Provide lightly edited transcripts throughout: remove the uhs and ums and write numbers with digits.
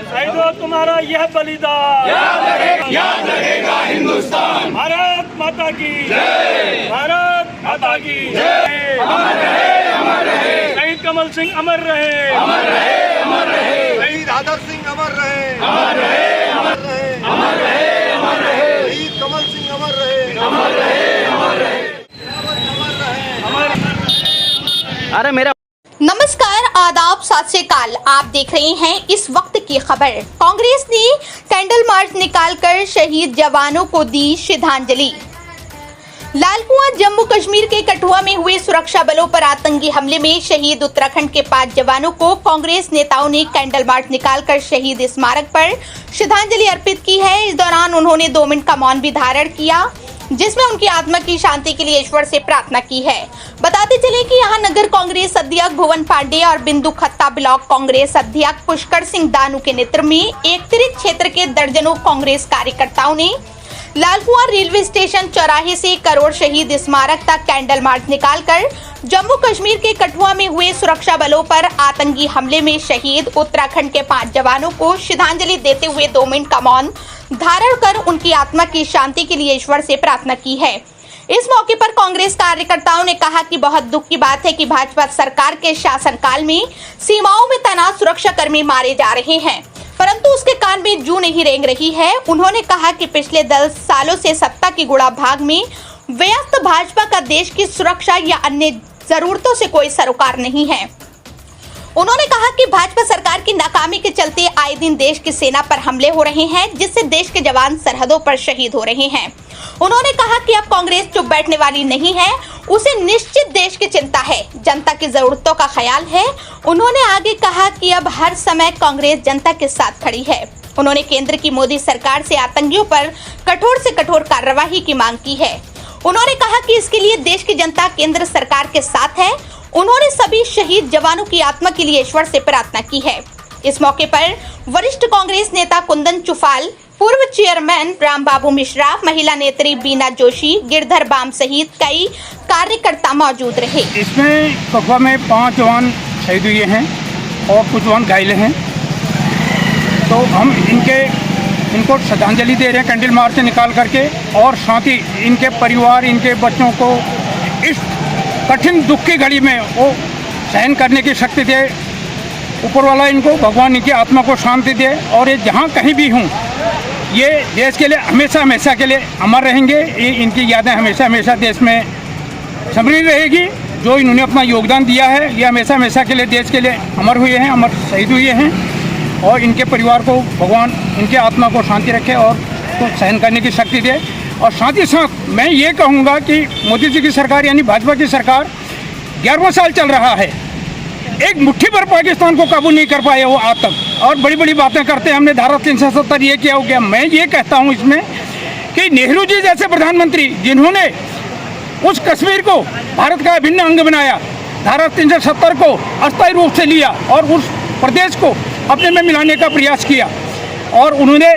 शहीदों तुम्हारा यह बलिदान याद रहेगा हिंदुस्तान। भारत माता की जय, भारत माता की जय। अमर रहे, अमर रहे, शहीद कमल सिंह अमर रहे, अमर रहे, अमर रहे, शहीद आदर सिंह अमर रहे, अमर रहे, अमर रहे, अमर रहे, अमर रहे, शहीद कमल सिंह अमर रहे, अमर रहे, अमर रहे। अरे मेरा नमस्कार, आदाब, सत श्री अकाल। आप देख रहे हैं इस वक्त की खबर। कांग्रेस ने कैंडल मार्च निकालकर शहीद जवानों को दी श्रद्धांजलि। लालकुआं जम्मू कश्मीर के कठुआ में हुए सुरक्षा बलों पर आतंकी हमले में शहीद उत्तराखंड के 5 जवानों को कांग्रेस नेताओं ने कैंडल मार्च निकालकर शहीद स्मारक पर श्रद्धांजलि अर्पित की है। इस दौरान उन्होंने 2 मिनट का मौन भी धारण किया, जिसमें उनकी आत्मा की शांति के लिए ईश्वर से प्रार्थना की है। बताते चले कि यहां नगर कांग्रेस अध्यक्ष भुवन पांडे और बिंदु खत्ता ब्लॉक कांग्रेस अध्यक्ष पुष्कर सिंह दानू के नेतृत्व में एकत्रित क्षेत्र के दर्जनों कांग्रेस कार्यकर्ताओं ने लालकुआं रेलवे स्टेशन चौराहे से करोड़ शहीद स्मारक तक कैंडल मार्च निकालकर जम्मू कश्मीर के कठुआ में हुए सुरक्षा बलों पर आतंकी हमले में शहीद उत्तराखंड के 5 जवानों को श्रद्धांजलि देते हुए 2 मिनट का मौन धारण कर उनकी आत्मा की शांति के लिए ईश्वर से प्रार्थना की है। इस मौके पर कांग्रेस कार्यकर्ताओं ने कहा कि बहुत दुख की बात है कि भाजपा सरकार के शासनकाल में सीमाओं में तैनात सुरक्षा कर्मी मारे जा रहे हैं, परंतु उसके कान में जूं नहीं रेंग रही है। उन्होंने कहा कि पिछले 10 सालों से सत्ता की गुड़ा भाग में व्यस्त भाजपा का देश की सुरक्षा या अन्य जरूरतों से कोई सरोकार नहीं है। उन्होंने कहा कि भाजपा सरकार की नाकामी के चलते आए दिन देश की सेना पर हमले हो रहे हैं, जिससे देश के जवान सरहदों पर शहीद हो रहे हैं। उन्होंने कहा कि अब कांग्रेस चुप बैठने वाली नहीं है, उसे निश्चित देश की चिंता है, जनता की जरूरतों का ख्याल है। उन्होंने आगे कहा कि अब हर समय कांग्रेस जनता के साथ खड़ी है। उन्होंने केंद्र की मोदी सरकार से आतंकियों पर कठोर से कठोर कार्रवाई की मांग की है। उन्होंने कहा कि इसके लिए देश की जनता केंद्र सरकार के साथ है। उन्होंने सभी शहीद जवानों की आत्मा के लिए ईश्वर से प्रार्थना की है। इस मौके पर वरिष्ठ कांग्रेस नेता कुंदन चुफाल, पूर्व चेयरमैन राम बाबू मिश्रा, महिला नेत्री बीना जोशी, गिरधर बाम सहित कई कार्यकर्ता मौजूद रहे। इसमें कठुआ में 5 जवान शहीद हुए हैं और कुछ जवान घायल हैं, तो हम इनको श्रद्धांजलि दे रहे हैं कैंडल मार्च निकाल करके, और साथ ही इनके परिवार, इनके बच्चों को इस कठिन दुख की घड़ी में वो सहन करने की शक्ति दे। ऊपर वाला इनको, भगवान इनकी आत्मा को शांति दे, और ये जहाँ कहीं भी हों ये देश के लिए हमेशा हमेशा के लिए अमर रहेंगे। ये इनकी यादें हमेशा हमेशा देश में संभली रहेगी। जो इन्होंने अपना योगदान दिया है ये हमेशा हमेशा के लिए देश के लिए अमर हुए हैं, अमर शहीद हुए हैं, और इनके परिवार को भगवान इनके आत्मा को शांति रखे और तो सहन करने की शक्ति दे। और साथ ही साथ मैं ये कहूँगा कि मोदी जी की सरकार यानी भाजपा की सरकार 11वां साल चल रहा है, एक मुट्ठी भर पाकिस्तान को काबू नहीं कर पाए वो आतंक, और बड़ी बड़ी बातें करते हैं हमने धारा 370 ये किया हो गया। मैं ये कहता हूँ इसमें कि नेहरू जी जैसे प्रधानमंत्री जिन्होंने उस कश्मीर को भारत का अभिन्न अंग बनाया, धारा 370 को अस्थायी रूप से लिया और उस प्रदेश को अपने में मिलाने का प्रयास किया, और उन्होंने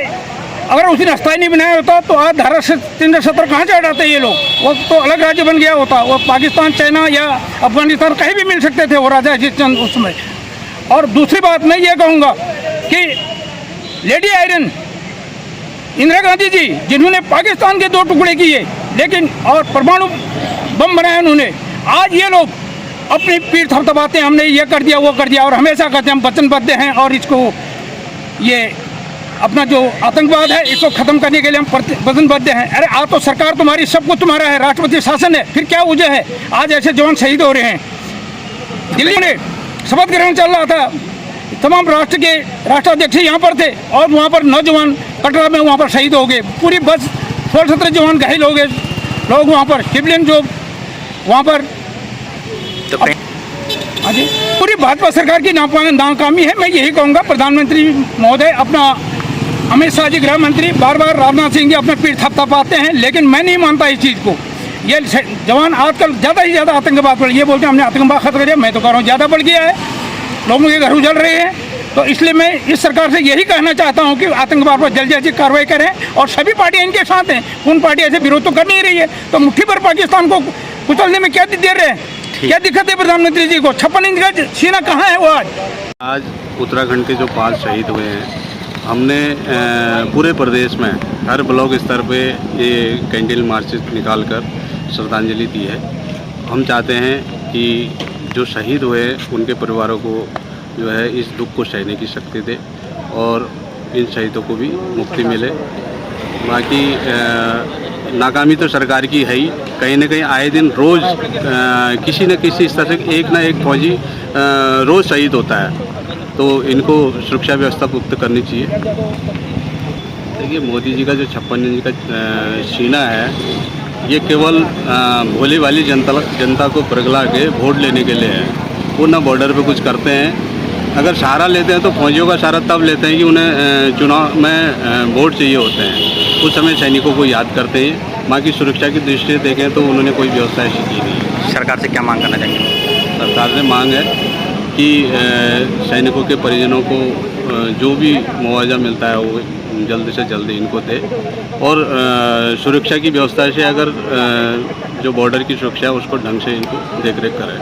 अगर उस दिन अस्थायी नहीं बनाया होता तो आज धारा 370 कहाँ से हटाते ये लोग, वो तो अलग राज्य बन गया होता। वो पाकिस्तान, चाइना या अफगानिस्तान कहीं भी मिल सकते थे वो राजा अजीत चंद उस समय। और दूसरी बात मैं ये कहूँगा कि लेडी आयरन इंदिरा गांधी जी जिन्होंने पाकिस्तान के 2 टुकड़े किए लेकिन और परमाणु बम बनाया उन्होंने, आज ये लोग अपनी पीठ थपथपाते हैं हमने ये कर दिया वो कर दिया, और हमेशा कहते हैं हम वचनबद्ध हैं और इसको ये अपना जो आतंकवाद है इसको खत्म करने के लिए हम वचनबद्ध हैं। अरे आज तो सरकार तुम्हारी, सब कुछ तुम्हारा है, राष्ट्रपति शासन है, फिर क्या वजह है आज ऐसे जवान शहीद हो रहे हैं। दिल्ली में शपथ ग्रहण चल रहा था, तमाम राष्ट्र के राष्ट्राध्यक्ष यहाँ पर थे और वहाँ पर नौजवान कटरा में वहाँ पर शहीद हो गए, पूरी बस 16-17 जवान घायल हो गए लोग वहाँ पर, सिविलियन जो वहाँ पर। हाँ जी, पूरी भाजपा सरकार की नाकामी है। मैं यही कहूँगा प्रधानमंत्री महोदय, अपना अमित शाह जी गृह मंत्री, बार बार राजनाथ सिंह जी अपने पीठ थपथपाते हैं, लेकिन मैं नहीं मानता इस चीज़ को। ये जवान आजकल ज़्यादा ही ज़्यादा आतंकवाद पर, ये बोलते हैं हमने आतंकवाद खत्म कर दिया, मैं तो कह रहा हूँ ज़्यादा बढ़ गया है, लोगों के घर उजल रहे हैं। तो इसलिए मैं इस सरकार से यही कहना चाहता हूँ कि आतंकवाद पर जल्द जल्दी कार्रवाई करें, और सभी पार्टियाँ इनके साथ हैं, उन पार्टी ऐसे विरोध तो कर नहीं रही है, तो मुट्ठी भर पाकिस्तान को कुचलने में क्या दे रहे हैं? क्या दिक्कत है प्रधानमंत्री जी को? 56 इंच का सीना कहाँ है वो आज? आज उत्तराखंड के जो 5 शहीद हुए हैं, हमने पूरे प्रदेश में हर ब्लॉक स्तर पे ये कैंडल मार्च निकाल कर श्रद्धांजलि दी है। हम चाहते हैं कि जो शहीद हुए उनके परिवारों को जो है इस दुख को सहने की शक्ति दे और इन शहीदों को भी मुक्ति मिले। बाकी नाकामी तो सरकार की है ही, कहीं ना कहीं आए दिन रोज़ किसी न किसी स्तर से एक ना एक फौजी रोज़ शहीद होता है, तो इनको सुरक्षा व्यवस्था पुख्त करनी चाहिए। देखिए, मोदी जी का जो 56 इंच का सीना है, ये केवल भोली वाली जनता को परगला के वोट लेने के लिए है। वो ना बॉर्डर पे कुछ करते हैं। अगर सहारा लेते हैं तो फौजियों का सहारा तब लेते हैं कि उन्हें चुनाव में वोट चाहिए होते हैं, उस समय सैनिकों को याद करते हैं। बाकी सुरक्षा की दृष्टि से देखें तो उन्होंने कोई व्यवस्था ऐसी की नहीं। सरकार से क्या मांग करना चाहेंगे? सरकार से मांग है कि सैनिकों के परिजनों को जो भी मुआवजा मिलता है वो जल्द से जल्द इनको दे और सुरक्षा की व्यवस्था से अगर जो बॉर्डर की सुरक्षा है उसको ढंग से इनको देख रेख करें।